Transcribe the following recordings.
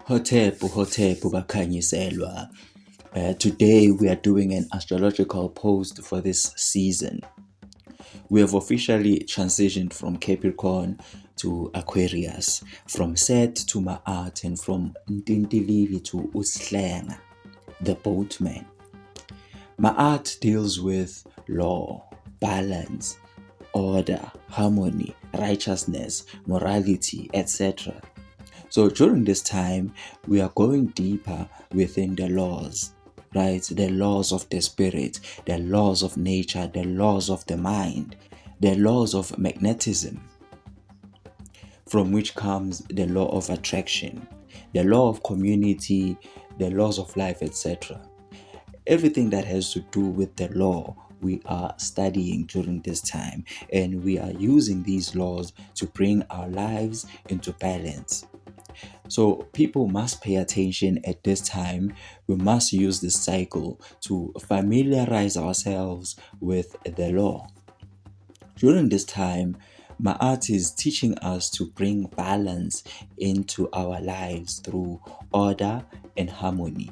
Hotepu Hotepu Bakhanyiselwa. Today we are doing an astrological post for this season. We have officially transitioned from Capricorn to Aquarius, from Set to Ma'at, and from Ntintilili to Uslenga, the boatman. Ma'at deals with law, balance, order, harmony, righteousness, morality, etc. So during this time, we are going deeper within the laws, right? The laws of the spirit, the laws of nature, the laws of the mind, the laws of magnetism, from which comes the law of attraction, the law of community, the laws of life, etc. Everything that has to do with the law, we are studying during this time, and we are using these laws to bring our lives into balance. So people must pay attention at this time. We must use this cycle to familiarize ourselves with the law. During this time, Ma'at is teaching us to bring balance into our lives through order and harmony,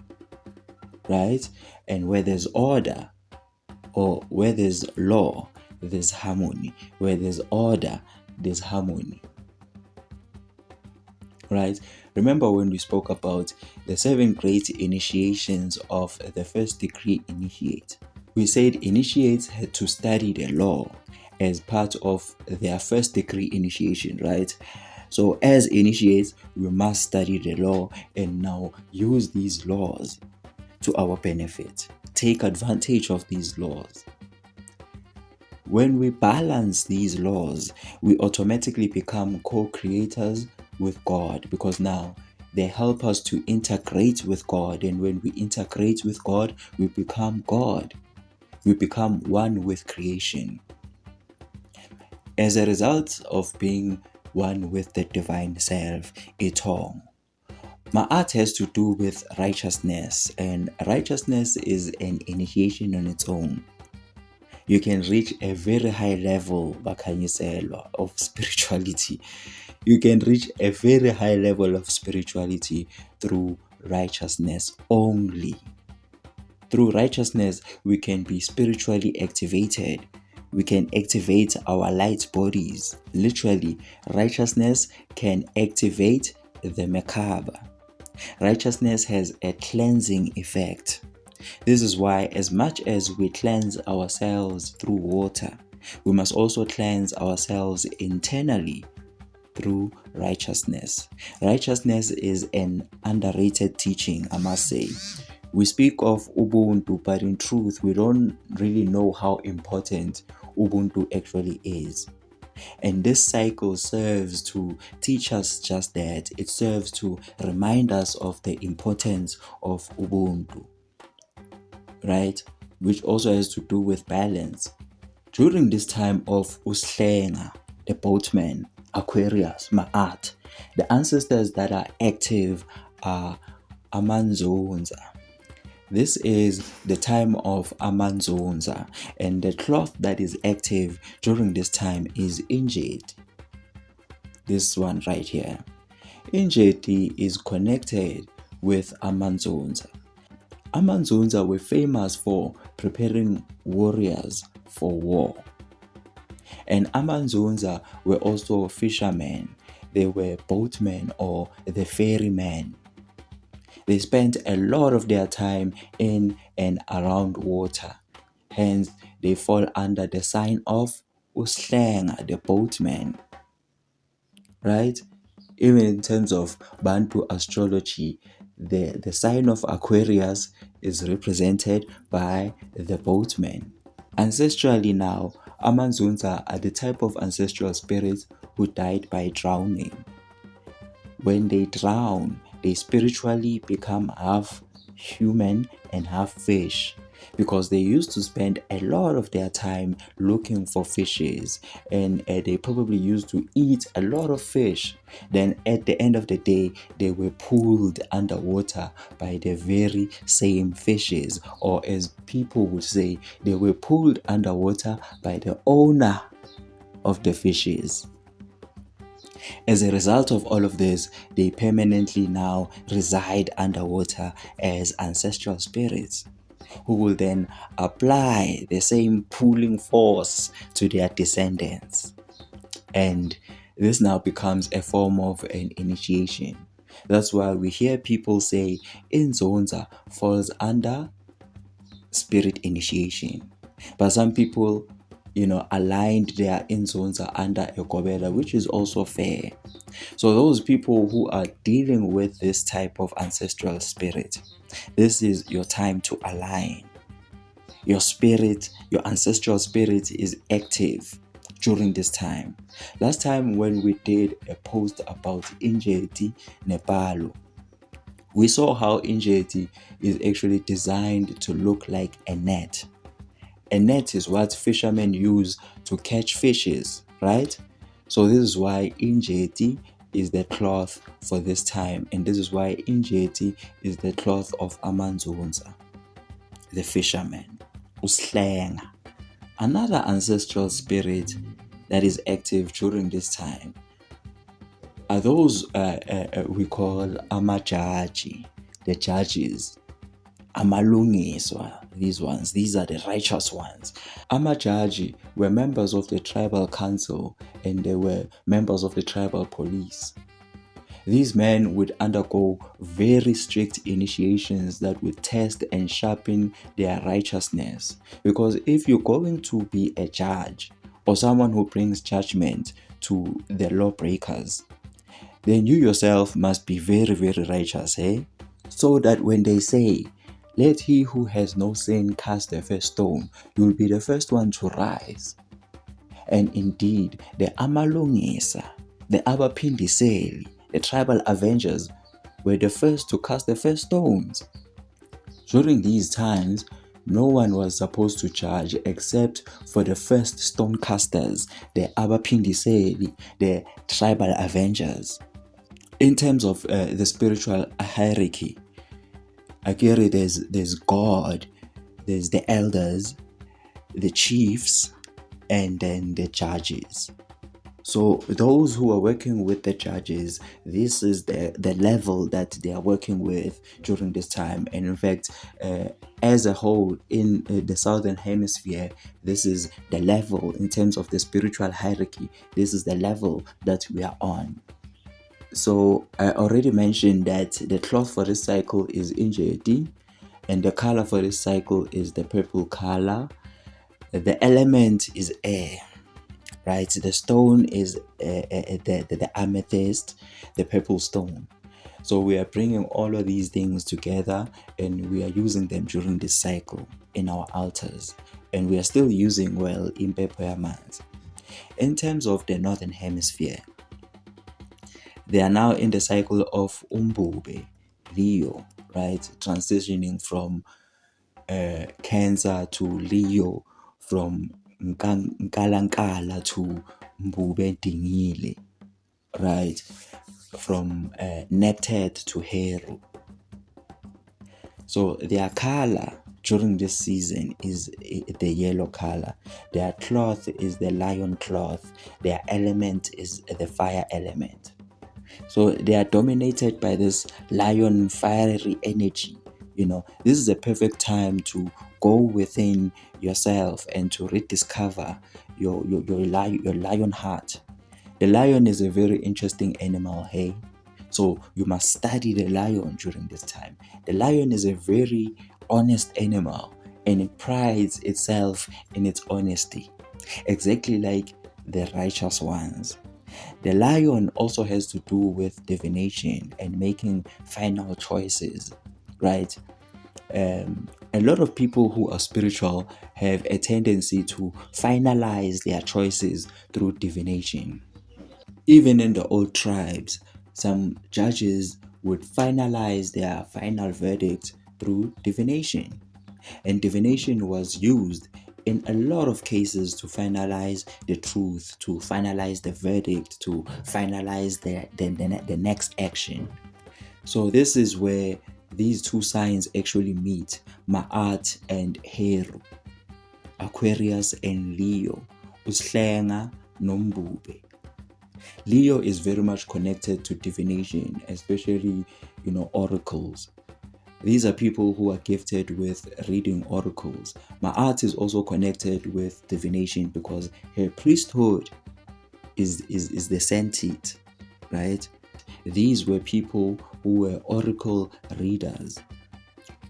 right? And where there's order or where there's law, there's harmony. Where there's order, there's harmony. Right? Remember when we spoke about the 7 great initiations of the first degree initiate? We said initiates had to study the law as part of their first degree initiation, right? So as initiates, we must study the law and now use these laws to our benefit. Take advantage of these laws. When we balance these laws, we automatically become co-creators with God, because now they help us to integrate with God, and when we integrate with God, we become God. We become one with creation. As a result of being one with the divine self, Etong, Ma'at has to do with righteousness, and righteousness is an initiation on its own. You can reach a very high level of spirituality. You can reach a very high level of spirituality through righteousness only. Through righteousness, we can be spiritually activated. We can activate our light bodies. Literally, righteousness can activate the Merkaba. Righteousness has a cleansing effect. This is why, as much as we cleanse ourselves through water, we must also cleanse ourselves internally through righteousness. Righteousness is an underrated teaching, I must say. We speak of Ubuntu, but in truth, we don't really know how important Ubuntu actually is. And this cycle serves to teach us just that. It serves to remind us of the importance of Ubuntu, right? Which also has to do with balance. During this time of Uslenga, the boatman, Aquarius, Ma'at, the ancestors that are active are Amanzonza. This is the time of Amanzonza, and the cloth that is active during this time is Injeti. This one right here. Injeti is connected with Amanzonza. Amanzonza were famous for preparing warriors for war. And Amanzonza were also fishermen. They were boatmen or the ferrymen. They spent a lot of their time in and around water. Hence, they fall under the sign of Uslenga, the boatman. Right? Even in terms of Bantu astrology, the sign of Aquarius is represented by the boatman. Ancestrally now, Amanzunza are the type of ancestral spirits who died by drowning. When they drown, they spiritually become half human and half fish, because they used to spend a lot of their time looking for fishes, and they probably used to eat a lot of fish. Then at the end of the day, they were pulled underwater by the very same fishes, or as people would say, they were pulled underwater by the owner of the fishes. As a result of all of this, they permanently now reside underwater as ancestral spirits who will then apply the same pulling force to their descendants. And this now becomes a form of an initiation. That's why we hear people say Inzonza falls under spirit initiation. But some people, aligned their Inzonza under Ekobela, which is also fair. So those people who are dealing with this type of ancestral spirit, this is your time to align. Your spirit, your ancestral spirit is active during this time. Last time when we did a post about Injeti Nepalo, we saw how Injeti is actually designed to look like a net. A net is what fishermen use to catch fishes, right? So this is why Injeti is the cloth for this time, and this is why Injeti is the cloth of Amanzunza, the fishermen. Uslenga. Another ancestral spirit that is active during this time are those we call Amajaji, the judges. Amalungiswa, these are the righteous ones. Amajaji were members of the tribal council and they were members of the tribal police. These men would undergo very strict initiations that would test and sharpen their righteousness. Because if you're going to be a judge or someone who brings judgment to the lawbreakers, then you yourself must be very, very righteous, so that when they say, let he who has no sin cast the first stone, you will be the first one to rise. And indeed, the Amalungisa, the Abaphindiseli, the tribal avengers were the first to cast the first stones. During these times, no one was supposed to charge except for the first stone casters, the Abaphindiseli, the tribal avengers. In terms of the spiritual hierarchy, Akiri, there's God, there's the elders, the chiefs, and then the judges. So those who are working with the judges, this is the level that they are working with during this time. And in fact, as a whole in the Southern Hemisphere, this is the level in terms of the spiritual hierarchy. This is the level that we are on. So I already mentioned that the cloth for this cycle is Injeti, and the color for this cycle is the purple color. The element is air, right? The stone is the amethyst, the purple stone. So we are bringing all of these things together and we are using them during this cycle in our altars. And we are still using, Impepo Yamanzi. In terms of the Northern Hemisphere, they are now in the cycle of Umbube, Leo, right? Transitioning from Cancer to Leo, from Nkalankala to Mbube Dingile, right? From Neptet to Heru. So their color during this season is the yellow color. Their cloth is the lion cloth. Their element is the fire element. So they are dominated by this lion fiery energy. This is a perfect time to go within yourself and to rediscover your lion heart. The lion is a very interesting animal, hey? So you must study the lion during this time. The lion is a very honest animal and it prides itself in its honesty, exactly like the righteous ones. The lion also has to do with divination and making final choices, right? A lot of people who are spiritual have a tendency to finalize their choices through divination. Even in the old tribes, some judges would finalize their final verdict through divination. And divination was used in a lot of cases to finalize the truth, to finalize the verdict, to finalize the next action. So this is where these two signs actually meet, Ma'at and Heru, Aquarius and Leo, Uslenga Nombube. Leo is very much connected to divination, especially, oracles. These are people who are gifted with reading oracles. Ma'at is also connected with divination because her priesthood is the Sentit, right? These were people who were oracle readers.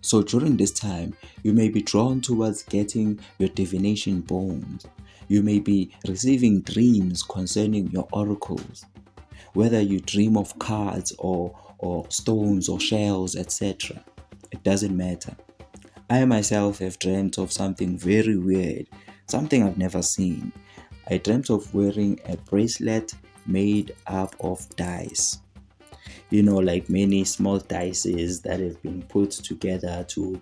So during this time, you may be drawn towards getting your divination bones. You may be receiving dreams concerning your oracles. Whether you dream of cards or stones or shells, etc., it doesn't matter. I myself have dreamt of something very weird, something I've never seen. I dreamt of wearing a bracelet made up of dice. Like many small dices that have been put together to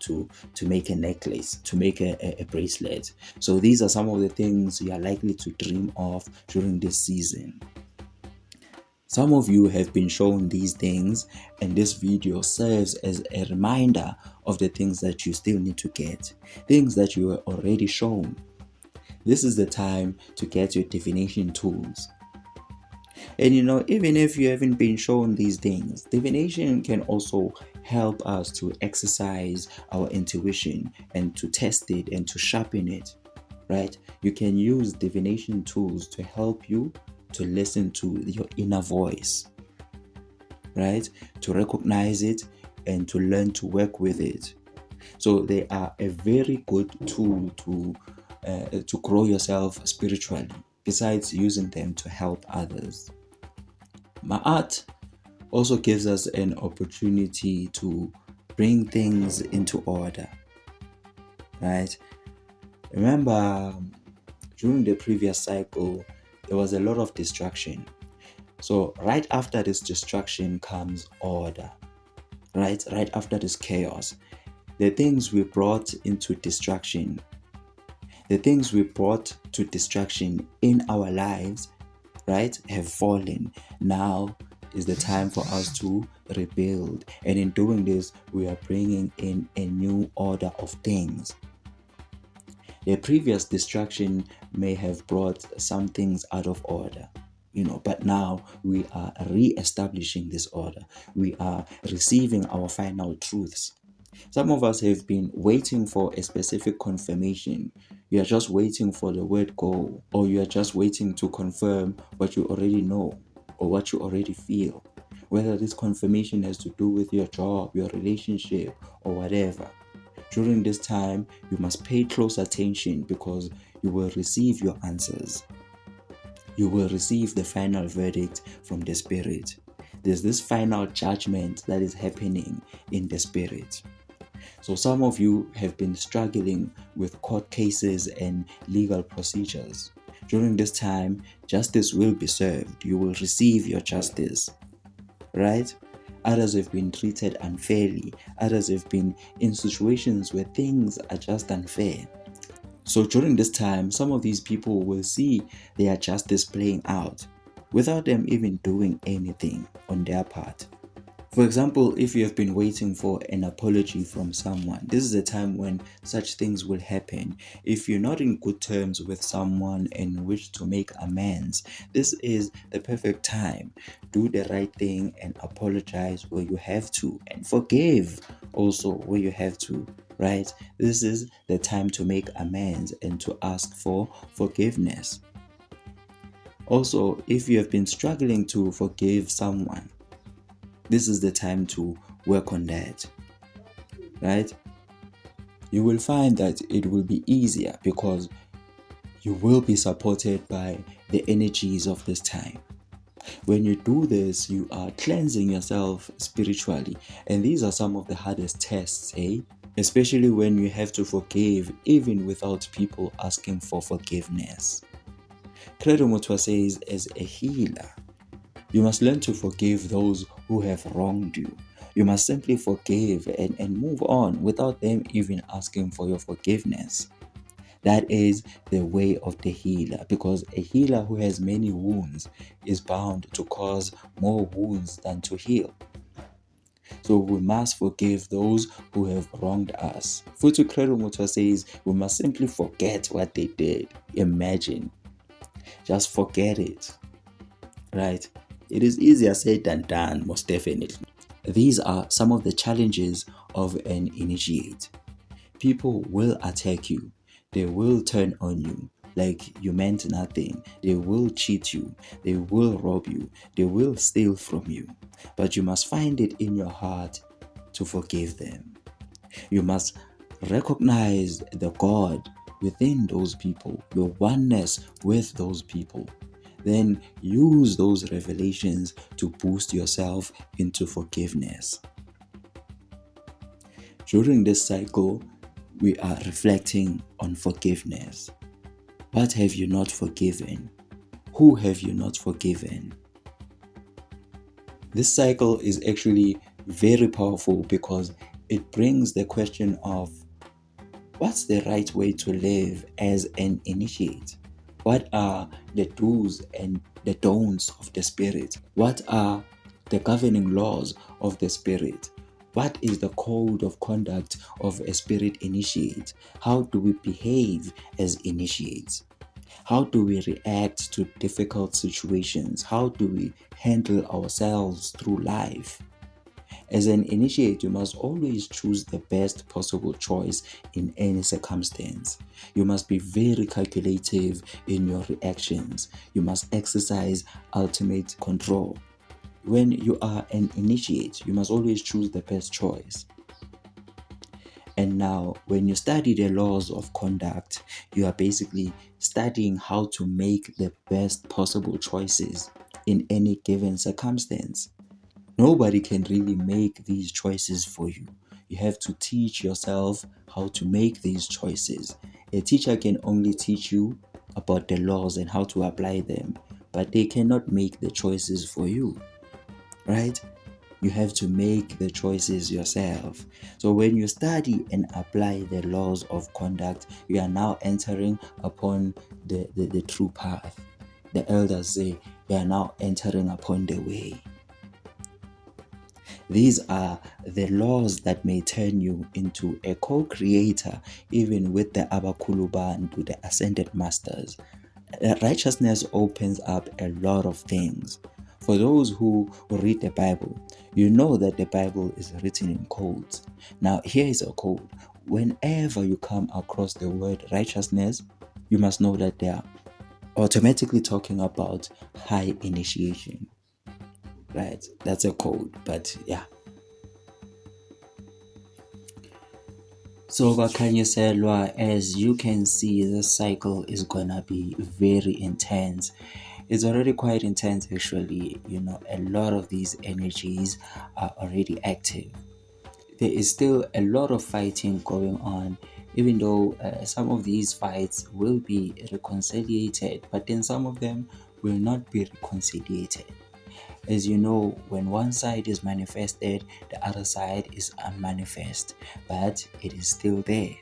make a necklace, to make a bracelet. So these are some of the things you are likely to dream of during this season. Some of you have been shown these things, and this video serves as a reminder of the things that you still need to get, things that you were already shown. This is the time to get your divination tools. And even if you haven't been shown these things, divination can also help us to exercise our intuition and to test it and to sharpen it, right? You can use divination tools to help you to listen to your inner voice, right? To recognize it and to learn to work with it. So they are a very good tool to grow yourself spiritually, besides using them to help others. Ma'at also gives us an opportunity to bring things into order, right? Remember, during the previous cycle, there was a lot of distraction. So right after this distraction comes order, right? Right after this chaos, the things we brought into distraction, the things we brought to distraction in our lives, right, have fallen. Now is the time for us to rebuild. And in doing this, we are bringing in a new order of things. The previous distraction may have brought some things out of order, but now we are re-establishing this order. We are receiving our final truths. Some of us have been waiting for a specific confirmation. You are just waiting for the word go, or you are just waiting to confirm what you already know or what you already feel. Whether this confirmation has to do with your job, your relationship, or whatever. During this time, you must pay close attention because you will receive your answers. You will receive the final verdict from the Spirit. There's this final judgment that is happening in the Spirit. So some of you have been struggling with court cases and legal procedures. During this time, justice will be served. You will receive your justice, right? Others have been treated unfairly. Others have been in situations where things are just unfair. So during this time, some of these people will see their justice playing out without them even doing anything on their part. For example, if you have been waiting for an apology from someone, this is a time when such things will happen. If you're not in good terms with someone and wish to make amends, this is the perfect time. Do the right thing and apologize where you have to, and forgive also where you have to, right? This is the time to make amends and to ask for forgiveness. Also, if you have been struggling to forgive someone, this is the time to work on that, right? You will find that it will be easier because you will be supported by the energies of this time. When you do this, you are cleansing yourself spiritually, and these are some of the hardest tests, especially when you have to forgive even without people asking for forgiveness. Credo Mutwa says, as a healer, you must learn to forgive those who have wronged you. You must simply forgive and move on without them even asking for your forgiveness. That is the way of the healer, because a healer who has many wounds is bound to cause more wounds than to heal. So we must forgive those who have wronged us. Futu Credo Mutwa says we must simply forget what they did. Imagine. Just forget it. right? It is easier said than done, most definitely. These are some of the challenges of an initiate. People will attack you, they will turn on you like you meant nothing, they will cheat you, they will rob you, they will steal from you. But you must find it in your heart to forgive them. You must recognize the God within those people, your oneness with those people. Then use those revelations to boost yourself into forgiveness. During this cycle, we are reflecting on forgiveness. What have you not forgiven? Who have you not forgiven? This cycle is actually very powerful because it brings the question of what's the right way to live as an initiate? What are the do's and the don'ts of the Spirit? What are the governing laws of the Spirit? What is the code of conduct of a Spirit initiate? How do we behave as initiates? How do we react to difficult situations? How do we handle ourselves through life? As an initiate, you must always choose the best possible choice in any circumstance. You must be very calculative in your reactions. You must exercise ultimate control. When you are an initiate, you must always choose the best choice. And now, when you study the laws of conduct, you are basically studying how to make the best possible choices in any given circumstance. Nobody can really make these choices for you. You have to teach yourself how to make these choices. A teacher can only teach you about the laws and how to apply them, but they cannot make the choices for you, right? You have to make the choices yourself. So when you study and apply the laws of conduct, you are now entering upon the true path. The elders say you are now entering upon the way. These are the laws that may turn you into a co-creator even with the Abakulubantu, the ascended masters. Righteousness opens up a lot of things. For those who read the Bible, you know that the Bible is written in codes. Now, here is a code. Whenever you come across the word righteousness, you must know that they are automatically talking about high initiation. Right? That's a code, but yeah. So Bakanyeselwa, as you can see, this cycle is gonna be very intense. It's already quite intense actually. A lot of these energies are already active. There is still a lot of fighting going on, even though some of these fights will be reconciliated, but then some of them will not be reconciliated. As you know, when one side is manifested, the other side is unmanifest, but it is still there.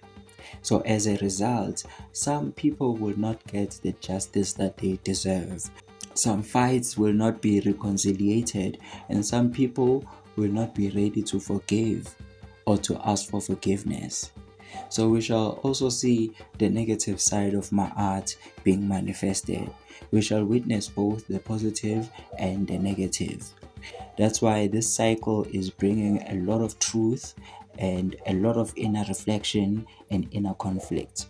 So, as a result, some people will not get the justice that they deserve. Some fights will not be reconciliated, and some people will not be ready to forgive or to ask for forgiveness. So we shall also see the negative side of Ma'at being manifested. We shall witness both the positive and the negative. That's why this cycle is bringing a lot of truth and a lot of inner reflection and inner conflict,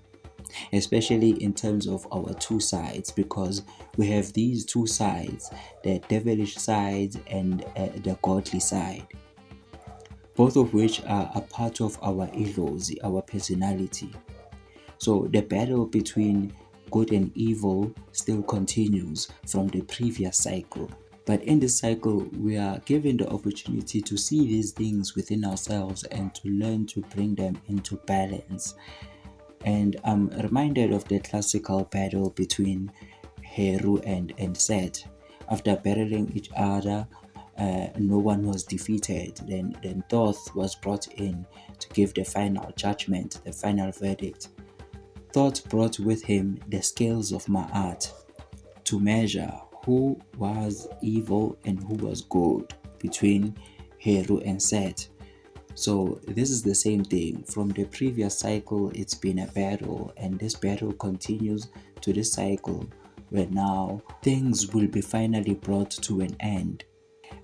especially in terms of our two sides, because we have these two sides, the devilish side and the godly side, both of which are a part of our egos, our personality. So the battle between good and evil still continues from the previous cycle. But in this cycle, we are given the opportunity to see these things within ourselves and to learn to bring them into balance. And I'm reminded of the classical battle between Heru and Set. After battling each other, no one was defeated. Then Thoth was brought in to give the final judgment, the final verdict. Thoth brought with him the scales of Ma'at to measure who was evil and who was good between Heru and Set. So this is the same thing. From the previous cycle, it's been a battle, and this battle continues to this cycle. where now things will be finally brought to an end.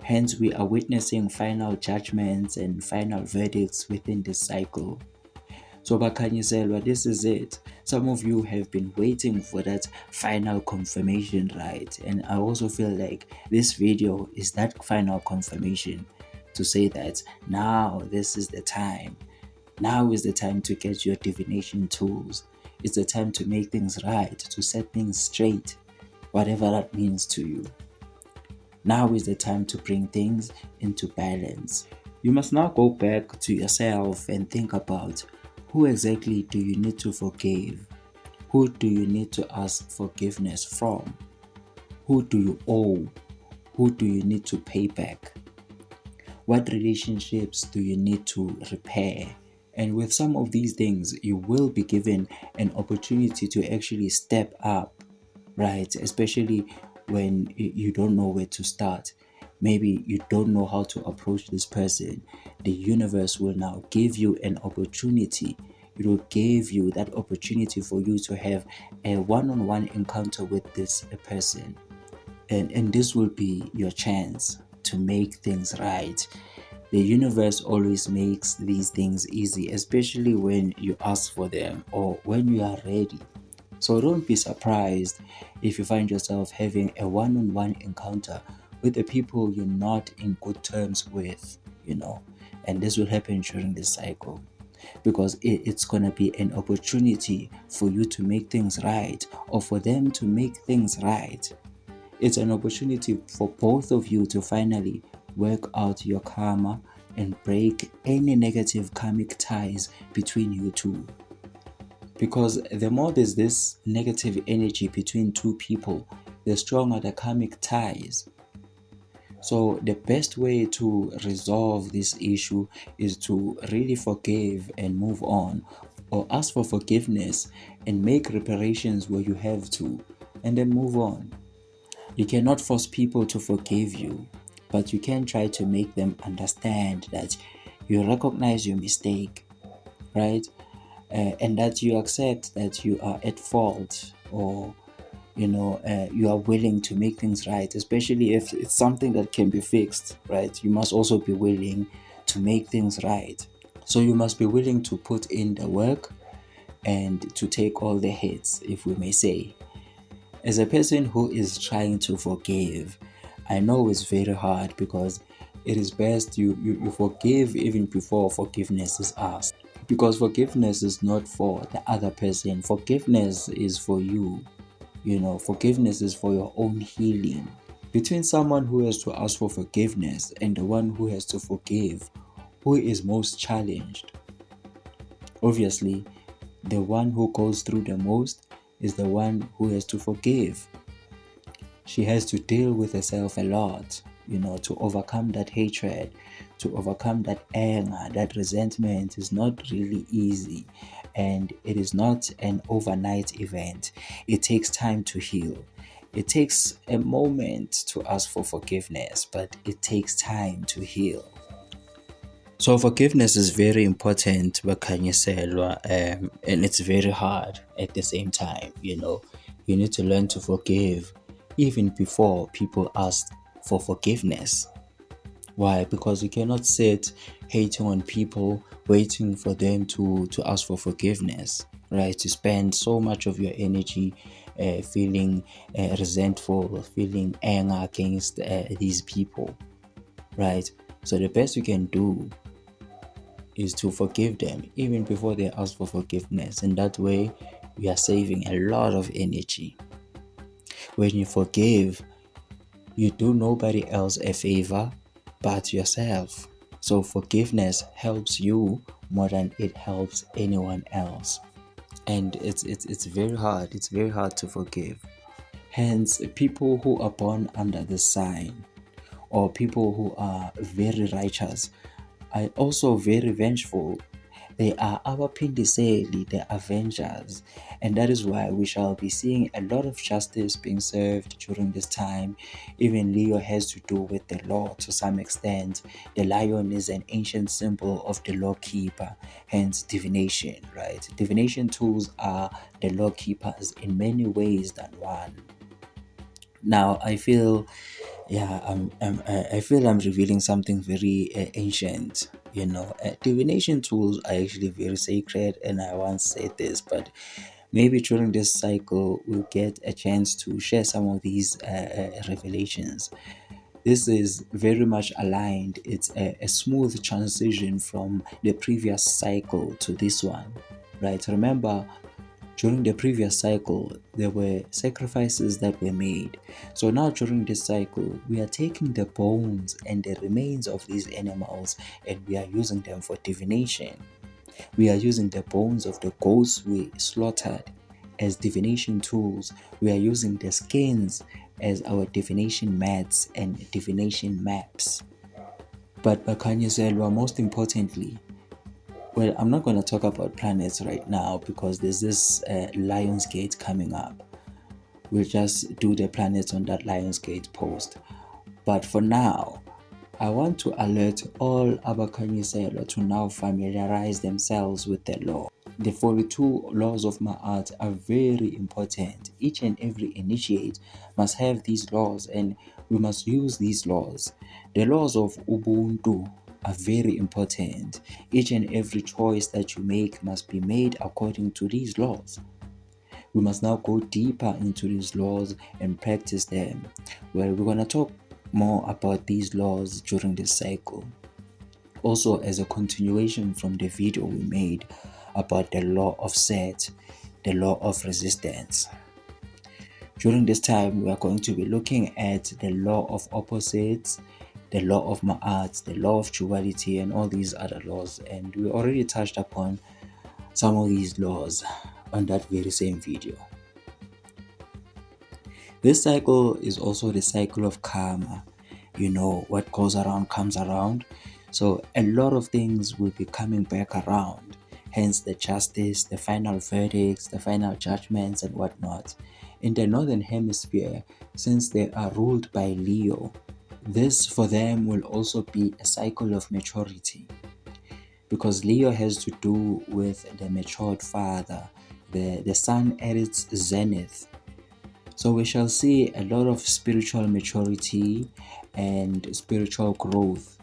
Hence, we are witnessing final judgments and final verdicts within this cycle. So Bakhanyiselwa, this is it. Some of you have been waiting for that final confirmation, right? And I also feel like this video is that final confirmation to say that now this is the time. Now is the time to get your divination tools. It's the time to make things right, to set things straight, whatever that means to you. Now is the time to bring things into balance. You must now go back to yourself and think about who exactly do you need to forgive? Who do you need to ask forgiveness from? Who do you owe? Who do you need to pay back? What relationships do you need to repair? And with some of these things, you will be given an opportunity to actually step up, right? Especially when you don't know where to start. Maybe you don't know how to approach this person. The universe will now give you an opportunity. It will give you that opportunity for you to have a one-on-one encounter with this person. And this will be your chance to make things right. The universe always makes these things easy, especially when you ask for them or when you are ready. So don't be surprised if you find yourself having a one-on-one encounter with the people you're not in good terms with, and this will happen during this cycle because it's going to be an opportunity for you to make things right or for them to make things right. It's an opportunity for both of you to finally work out your karma and break any negative karmic ties between you two. Because the more there's this negative energy between two people, the stronger the karmic ties. So the best way to resolve this issue is to really forgive and move on, or ask for forgiveness and make reparations where you have to, and then move on. You cannot force people to forgive you, but you can try to make them understand that you recognize your mistake, right? And that you accept that you are at fault, or you are willing to make things right, especially if it's something that can be fixed, right? You must also be willing to make things right. So you must be willing to put in the work and to take all the hits, if we may say. As a person who is trying to forgive, I know it's very hard because it is best you forgive even before forgiveness is asked. Because forgiveness is not for the other person. Forgiveness is for you. Forgiveness is for your own healing. Between someone who has to ask for forgiveness and the one who has to forgive, who is most challenged? Obviously, the one who goes through the most is the one who has to forgive. She has to deal with herself a lot, to overcome that hatred, to overcome that anger, that resentment is not really easy. And it is not an overnight event. It takes time to heal. It takes a moment to ask for forgiveness, but it takes time to heal. So forgiveness is very important, Bakhanyiselwa, and it's very hard at the same time. You need to learn to forgive even before people ask for forgiveness. Why? Because you cannot sit hating on people, waiting for them to ask for forgiveness, right? To spend so much of your energy feeling resentful, feeling anger against these people, right? So the best you can do is to forgive them even before they ask for forgiveness. And that way, you are saving a lot of energy. When you forgive, you do nobody else a favor but yourself. So forgiveness helps you more than it helps anyone else. And it's very hard. It's very hard to forgive. Hence, people who are born under the sign, or people who are very righteous, are also very vengeful. They are abaphindiseli, the avengers, and that is why we shall be seeing a lot of justice being served during this time. Even Leo has to do with the law to some extent. The lion is an ancient symbol of the law keeper, hence divination, right? Divination tools are the law keepers in many ways than one. Now I feel, yeah, I feel I'm revealing something very ancient. Divination tools are actually very sacred, and I once said this, but maybe during this cycle we'll get a chance to share some of these revelations. This is very much aligned. It's a smooth transition from the previous cycle to this one, right? Remember, during the previous cycle, there were sacrifices that were made. So now, during this cycle, we are taking the bones and the remains of these animals and we are using them for divination. We are using the bones of the goats we slaughtered as divination tools. We are using the skins as our divination mats and divination maps. But Bakanyazelwa, most importantly, well, I'm not going to talk about planets right now because there's this Lionsgate coming up. We'll just do the planets on that Lionsgate post. But for now, I want to alert all Abakanyisela to now familiarize themselves with the law. The 42 laws of Ma'at are very important. Each and every initiate must have these laws and we must use these laws. The laws of Ubuntu are very important. Each and every choice that you make must be made according to these laws. We must now go deeper into these laws and practice them. Well, we're going to talk more about these laws during this cycle. Also, as a continuation from the video we made about the law of Set, the law of resistance. During this time, we are going to be looking at the law of opposites, the law of Ma'at, the law of duality, and all these other laws. And we already touched upon some of these laws on that very same video. This cycle is also the cycle of karma. What goes around comes around. So a lot of things will be coming back around. Hence the justice, the final verdicts, the final judgments and whatnot. In the Northern Hemisphere, since they are ruled by Leo, this for them will also be a cycle of maturity. Because Leo has to do with the matured father, the sun at its zenith. So we shall see a lot of spiritual maturity and spiritual growth,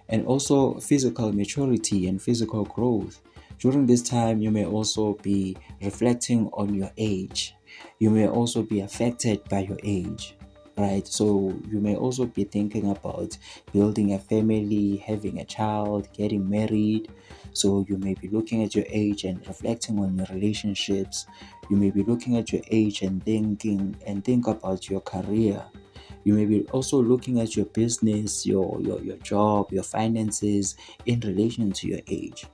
and also physical maturity and physical growth. During this time, you may also be reflecting on your age. You may also be affected by your age, right? So you may also be thinking about building a family, having a child, getting married. So you may be looking at your age and reflecting on your relationships. You may be looking at your age and think about your career. You may be also looking at your business, your job, your finances in relation to your age.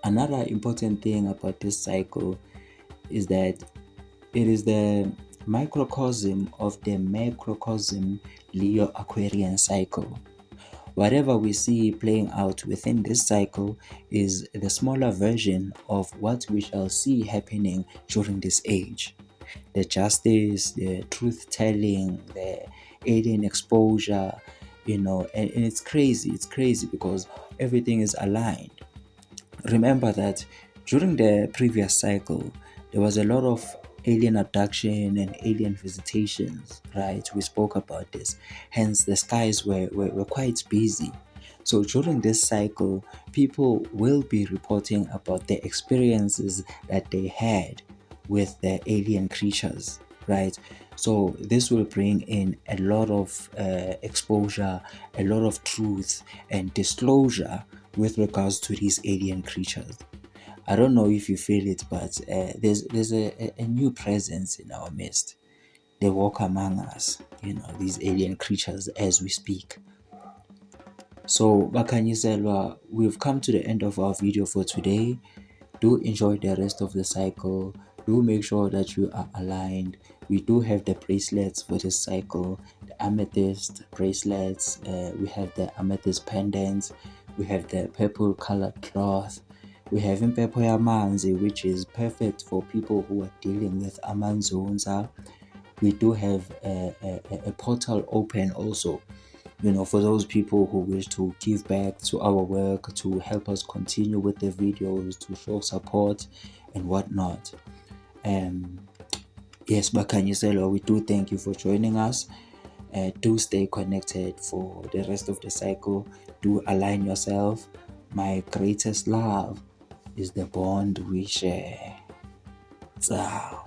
Another important thing about this cycle is that it is the microcosm of the macrocosm Leo Aquarian cycle. Whatever we see playing out within this cycle is the smaller version of what we shall see happening during this age. The justice, the truth-telling, the alien exposure, and it's crazy. It's crazy because everything is aligned. Remember that during the previous cycle, there was a lot of alien abduction and alien visitations, right? We spoke about this. Hence, the skies were quite busy. So during this cycle, people will be reporting about the experiences that they had with the alien creatures, right? So this will bring in a lot of exposure, a lot of truth and disclosure with regards to these alien creatures. I don't know if you feel it, but there's a new presence in our midst. They walk among us, these alien creatures as we speak. So Bakanyiselwa, we've come to the end of our video for today. Do enjoy the rest of the cycle. Do make sure that you are aligned. We do have the bracelets for this cycle, the amethyst bracelets. We have the amethyst pendants. We have the purple colored cloth. We have Impepo Yamanzi, which is perfect for people who are dealing with Amanzonza. We do have a portal open also, for those people who wish to give back to our work, to help us continue with the videos, to show support and whatnot. Yes, Bakanyiselo, we do thank you for joining us. Do stay connected for the rest of the cycle. Do align yourself. My greatest love is the bond we share. Ciao.